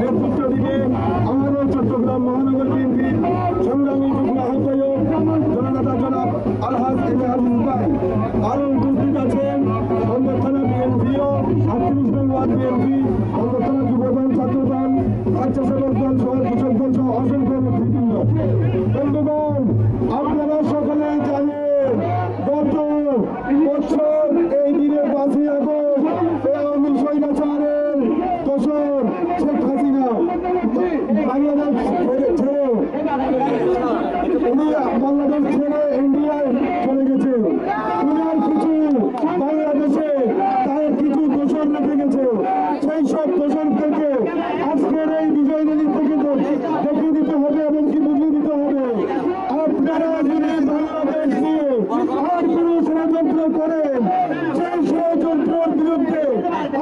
নেতৃত্ব দিবে আমাদের চট্টগ্রাম মহানগর বিএনপির সংগ্রামী যুগ্ম আহ্বায়ক জননেতা জনাব আলহাজ এজাহারুল ভাই। আরো উপস্থিত আছেন বন্দর থানা বিএনপিও 38 নং ওয়ার্ড বিএনপি, বন্দর থানা যুবদল, ছাত্রদল, স্বেচ্ছাসেবক দল সহ কৃষক দল সহ অসংখ্য নেতৃবৃন্দ। বন্ধুগণ, আপনারা সকলে জানেন গত বছর এই দিনে 5ই আগস্ট আওয়ামী স্বৈরাচারের দোসর শেখ হাসিনা বাংলাদেশ ছেড়ে বাংলাদেশ ছেড়ে ইন্ডিয়ায় চলে গেছে। উনার কিছু বাংলাদেশে তার কিছু দোসর রেখে গেছে। সেই সব দোসর থেকে আজকের এই বিজয় র্যালি থেকে দেখিয়ে দিতে হবে এবং কি বুঝিয়ে দিতে হবে আপনারা যদি বাংলাদেশ নিয়ে আর কোনো ষড়যন্ত্র করেন, সেই ষড়যন্ত্রের বিরুদ্ধে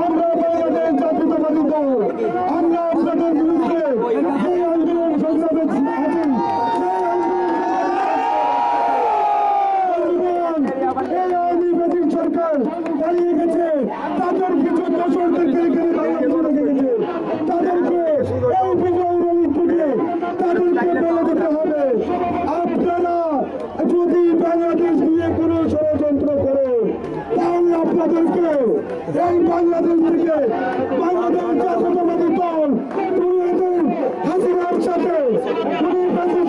আমরা বাংলাদেশ জাতীয়তাবাদী দল আমরা আপনাদের বিরুদ্ধে সেই আন্দোলন সংগ্রামে আছেন। এই আওয়ামী ব্রিটিশ সরকার পালিয়ে গেছে, তাদের কিছু দোসরদেরকে এখানে বাংলাদেশে রেখে গেছে। তাদেরকে এই বিজয় র্যালি থেকে তাদেরকে বলে দিতে হবে আপনারা যদি বাংলাদেশ নিয়ে কোনো ষড়যন্ত্র করেন তাহলে আপনাদেরকে এই বাংলাদেশ থেকে বাংলাদেশ জাতীয়তাবাদী দল হাসিনার সাথে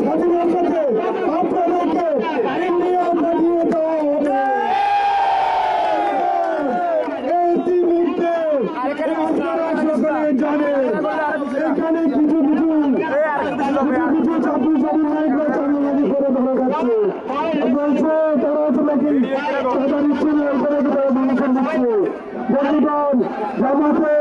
হাসিনার সাথে আপনাদেরকে ইন্ডিয়া পাঠিয়ে দেওয়া হবে। ইতিমধ্যে আপনারা সকলে জানেন এখানে কিছু ছাত্র নায়করা চাকরি করে ধরা যাচ্ছে, বলছে তারা আসলে কি তাদের ইচ্ছে করে মানুষের দিচ্ছে। বন্ধুগণ, জামাতে